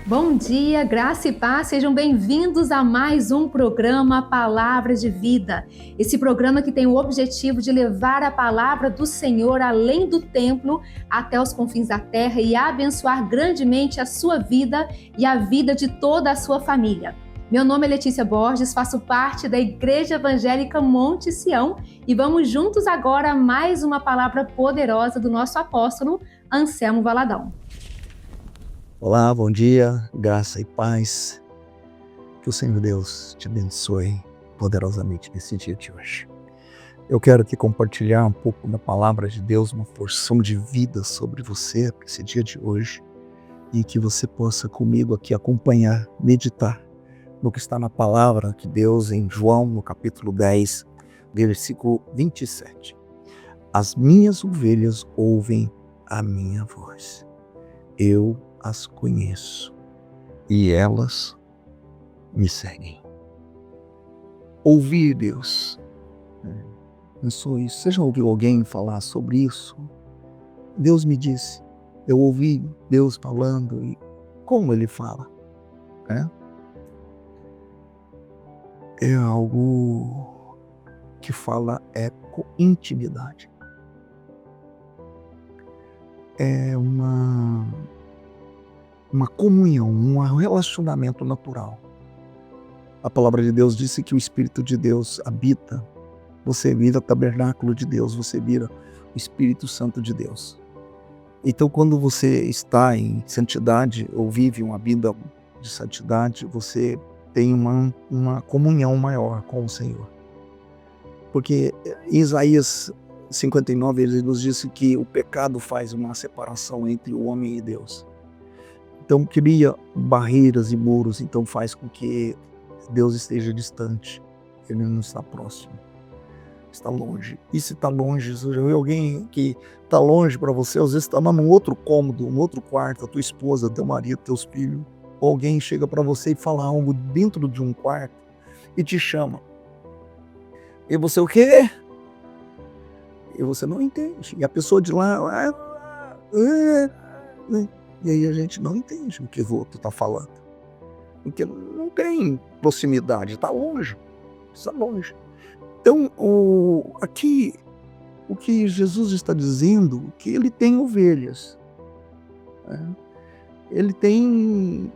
Bom dia, graça e paz, sejam bem-vindos a mais um programa Palavra de Vida. Esse programa que tem o objetivo de levar a palavra do Senhor além do templo, até os confins da terra e abençoar grandemente a sua vida e a vida de toda a sua família. Meu nome é Letícia Borges, faço parte da Igreja Evangélica Monte Sião e vamos juntos agora a mais uma palavra poderosa do nosso apóstolo Anselmo Valadão. Olá, bom dia, graça e paz. Que o Senhor Deus te abençoe poderosamente nesse dia de hoje. Eu quero aqui compartilhar um pouco da palavra de Deus, uma porção de vida sobre você esse dia de hoje, e que você possa comigo aqui acompanhar, meditar no que está na palavra de Deus em João, no capítulo 10, versículo 27. As minhas ovelhas ouvem a minha voz. Eu as conheço e elas me seguem. Ouvir Deus. Pensou isso? Você já ouviu alguém falar sobre isso? Deus me disse. Eu ouvi Deus falando e como Ele fala. É algo que fala com intimidade. É uma comunhão, um relacionamento natural. A palavra de Deus disse que o Espírito de Deus habita. Você vira tabernáculo de Deus, você vira o Espírito Santo de Deus. Então, quando você está em santidade ou vive uma vida de santidade, você tem uma comunhão maior com o Senhor. Porque em Isaías 59, ele nos disse que o pecado faz uma separação entre o homem e Deus. Então cria barreiras e muros, então faz com que Deus esteja distante, Ele não está próximo, está longe. E se está longe, se já viu alguém que está longe para você, às vezes está num outro cômodo, num outro quarto, a tua esposa, teu marido, teus filhos, ou alguém chega para você e fala algo dentro de um quarto e te chama. E você o quê? E você não entende. E a pessoa de lá... E aí a gente não entende o que o outro está falando. Porque não tem proximidade, está longe. Está longe. Então, aqui, o que Jesus está dizendo, que ele tem ovelhas. Ele tem...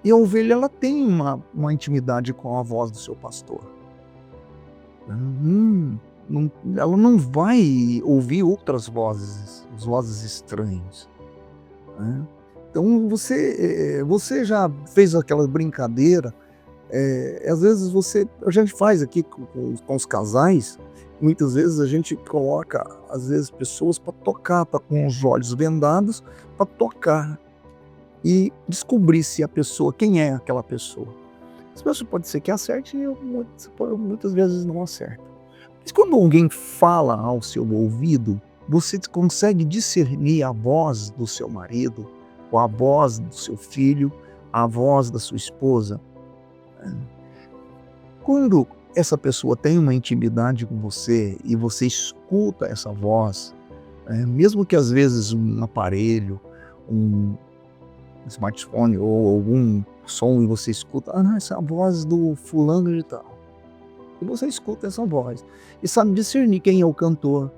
E a ovelha, ela tem uma intimidade com a voz do seu pastor. Ela não vai ouvir outras vozes estranhas. Então você já fez aquela brincadeira, às vezes a gente faz aqui com os casais, muitas vezes a gente coloca às vezes pessoas para tocar, tá com os olhos vendados, para tocar e descobrir se a pessoa, quem é aquela pessoa. As pessoas pode ser que acerte e muitas vezes não acerta. Mas quando alguém fala ao seu ouvido, você consegue discernir a voz do seu marido, ou a voz do seu filho, a voz da sua esposa. Quando essa pessoa tem uma intimidade com você e você escuta essa voz, mesmo que às vezes um aparelho, um smartphone ou algum som, e você escuta, essa é a voz do fulano de tal. E você escuta essa voz e sabe discernir quem é o cantor.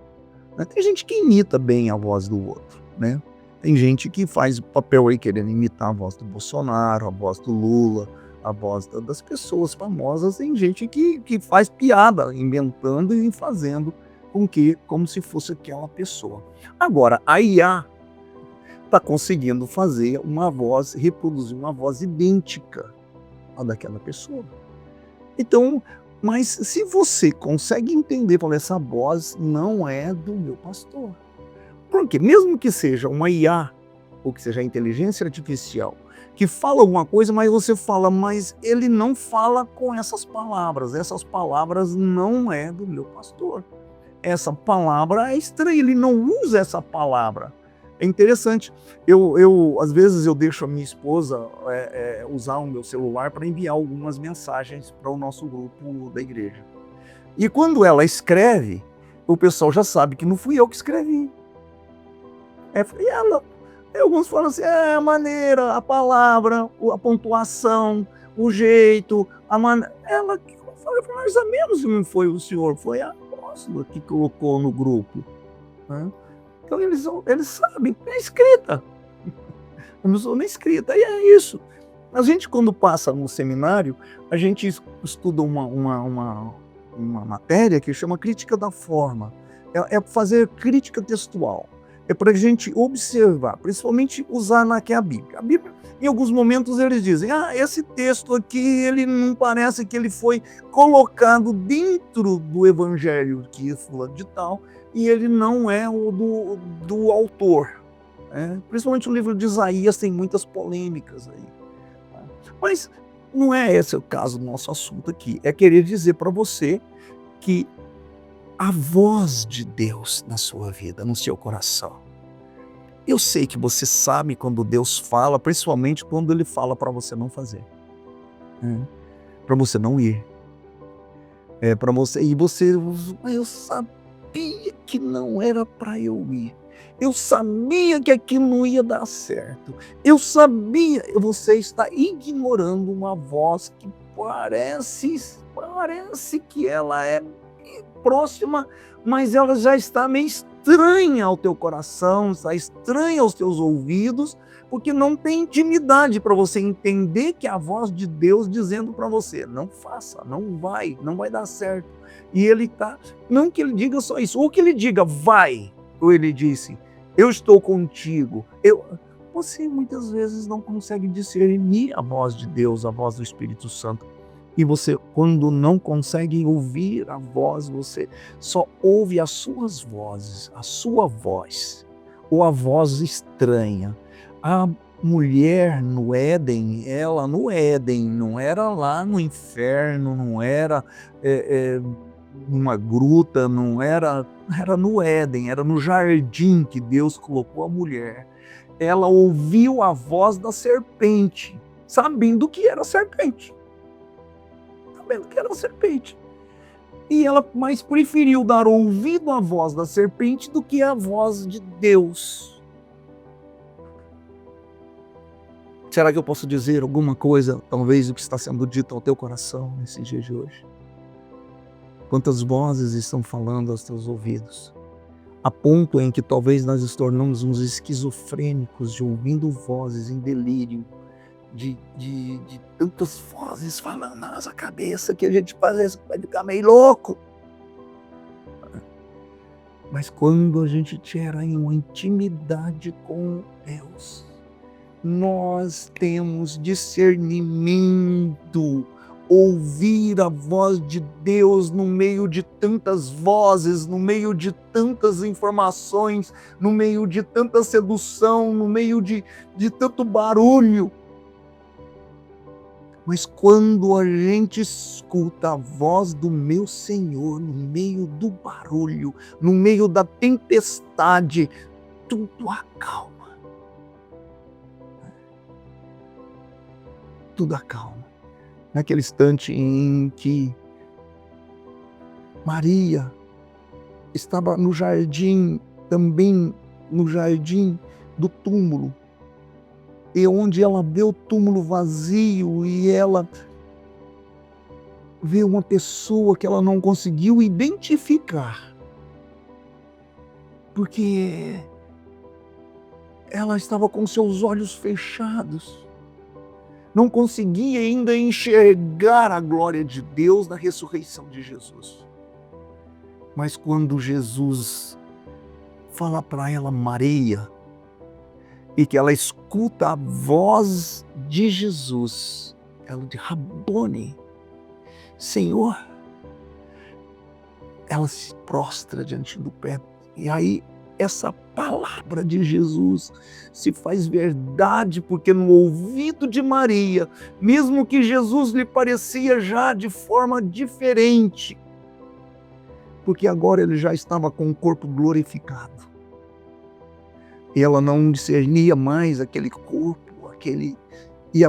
Tem gente que imita bem a voz do outro, né? Tem gente que faz papel aí querendo imitar a voz do Bolsonaro, a voz do Lula, a voz das pessoas famosas. Tem gente que faz piada, inventando e fazendo como se fosse aquela pessoa. Agora, a IA está conseguindo fazer uma voz, reproduzir uma voz idêntica à daquela pessoa. Então, mas se você consegue entender, falar, essa voz não é do meu pastor. Porque mesmo que seja uma IA, ou que seja a inteligência artificial, que fala alguma coisa, mas você fala, mas ele não fala com essas palavras não é do meu pastor. Essa palavra é estranha, ele não usa essa palavra. É interessante, às vezes eu deixo a minha esposa usar o meu celular para enviar algumas mensagens para o nosso grupo da igreja. E quando ela escreve, o pessoal já sabe que não fui eu que escrevi. E ela E alguns falam assim, a maneira, a palavra, a pontuação, o jeito, a maneira. Ela que falei, mais ou menos não foi o senhor, foi a apóstola que colocou no grupo. Né? Então eles sabem, é escrita. Eu não sou nem escrita, e é isso. A gente, quando passa no seminário, a gente estuda uma matéria que chama crítica da forma. É fazer crítica textual. É para a gente observar, principalmente usar que é a Bíblia. A Bíblia, em alguns momentos, eles dizem, esse texto aqui, ele não parece que ele foi colocado dentro do evangelho que fulano de tal, e ele não é o do autor. Principalmente o livro de Isaías tem muitas polêmicas aí. Mas não é esse o caso do nosso assunto aqui. É querer dizer para você que a voz de Deus na sua vida, no seu coração. Eu sei que você sabe quando Deus fala, principalmente quando Ele fala para você não fazer. Para você não ir. Para você. E você, eu sabia que não era para eu ir. Eu sabia que aquilo não ia dar certo. Eu sabia. Você está ignorando uma voz que parece que ela é próxima, mas ela já está meio estranha ao teu coração, está estranha aos teus ouvidos, porque não tem intimidade para você entender que é a voz de Deus dizendo para você, não faça, não vai dar certo. E ele está, não que ele diga só isso, ou que ele diga vai, ou ele disse, eu estou contigo. Você muitas vezes não consegue discernir a voz de Deus, a voz do Espírito Santo. E você, quando não consegue ouvir a voz, você só ouve as suas vozes, a sua voz, ou a voz estranha. A mulher no Éden, ela no Éden, não era lá no inferno, não era numa gruta, não era no Éden, era no jardim que Deus colocou a mulher. Ela ouviu a voz da serpente, sabendo que era serpente. Que era uma serpente. E ela mais preferiu dar ouvido à voz da serpente do que à voz de Deus. Será que eu posso dizer alguma coisa, talvez, do que está sendo dito ao teu coração nesse dia de hoje? Quantas vozes estão falando aos teus ouvidos? A ponto em que talvez nós nos tornamos uns esquizofrênicos de ouvindo vozes em delírio, de tantas vozes falando na nossa cabeça que a gente parece que vai ficar meio louco. Mas quando a gente gera uma intimidade com Deus, nós temos discernimento, ouvir a voz de Deus no meio de tantas vozes, no meio de tantas informações, no meio de tanta sedução, no meio de tanto barulho. Mas quando a gente escuta a voz do meu Senhor no meio do barulho, no meio da tempestade, tudo acalma. Tudo acalma. Naquele instante em que Maria estava no jardim, também no jardim do túmulo, e onde ela vê o túmulo vazio e ela vê uma pessoa que ela não conseguiu identificar, porque ela estava com seus olhos fechados, não conseguia ainda enxergar a glória de Deus na ressurreição de Jesus. Mas quando Jesus fala para ela, Maria, e que ela escuta a voz de Jesus, ela diz, Rabone, Senhor, ela se prostra diante do pé. E aí essa palavra de Jesus se faz verdade, porque no ouvido de Maria, mesmo que Jesus lhe parecia já de forma diferente, porque agora ele já estava com o corpo glorificado, e ela não discernia mais aquele corpo,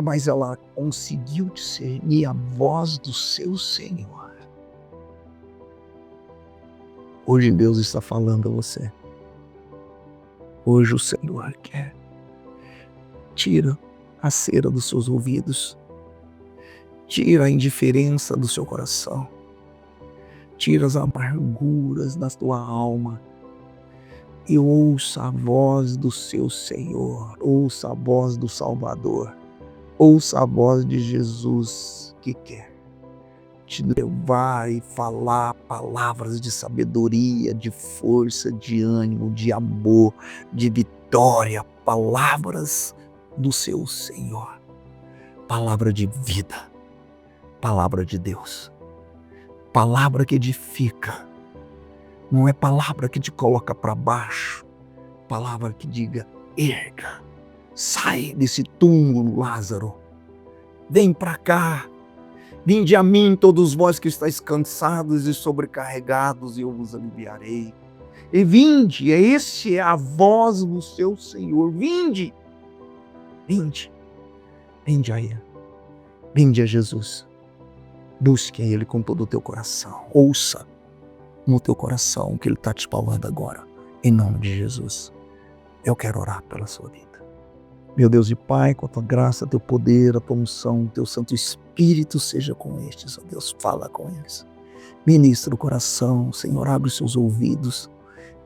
mas ela conseguiu discernir a voz do seu Senhor. Hoje Deus está falando a você. Hoje o Senhor quer Tira a cera dos seus ouvidos. Tira a indiferença do seu coração. Tira as amarguras da tua alma. E ouça a voz do seu Senhor. Ouça a voz do Salvador. Ouça a voz de Jesus que quer te levar e falar palavras de sabedoria, de força, de ânimo, de amor, de vitória. Palavras do seu Senhor. Palavra de vida. Palavra de Deus. Palavra que edifica. Não é palavra que te coloca para baixo. Palavra que diga, erga. Sai desse túmulo, Lázaro. Vem para cá. Vinde a mim, todos vós que estáis cansados e sobrecarregados, e eu vos aliviarei. E vinde, este é a voz do seu Senhor. Vinde. Vinde. Vinde a Ele. Vinde a Jesus. Busque a Ele com todo o teu coração. Ouça no teu coração o que Ele está te falando agora. Em nome de Jesus. Eu quero orar pela sua vida. Meu Deus e Pai, com a tua graça, teu poder, a tua unção, teu Santo Espírito seja com estes. Ó Deus, fala com eles. Ministra o coração, Senhor, abre os seus ouvidos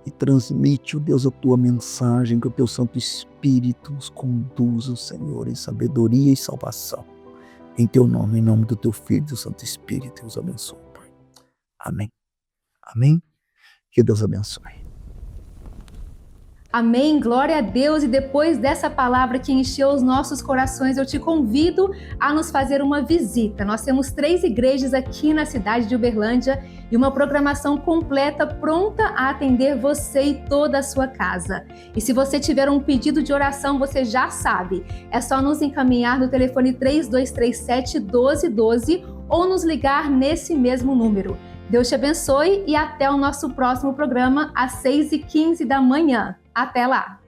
e transmite, ó Deus, a tua mensagem, que o teu Santo Espírito os conduza, Senhor, em sabedoria e salvação. Em teu nome, em nome do teu Filho, do Santo Espírito, eu os abençoo, Pai. Amém. Amém. Que Deus abençoe. Amém, glória a Deus. E depois dessa palavra que encheu os nossos corações, eu te convido a nos fazer uma visita. Nós temos 3 igrejas aqui na cidade de Uberlândia e uma programação completa pronta a atender você e toda a sua casa. E se você tiver um pedido de oração, você já sabe, é só nos encaminhar no telefone 3237-1212 ou nos ligar nesse mesmo número. Deus te abençoe e até o nosso próximo programa às 6h15 da manhã. Até lá!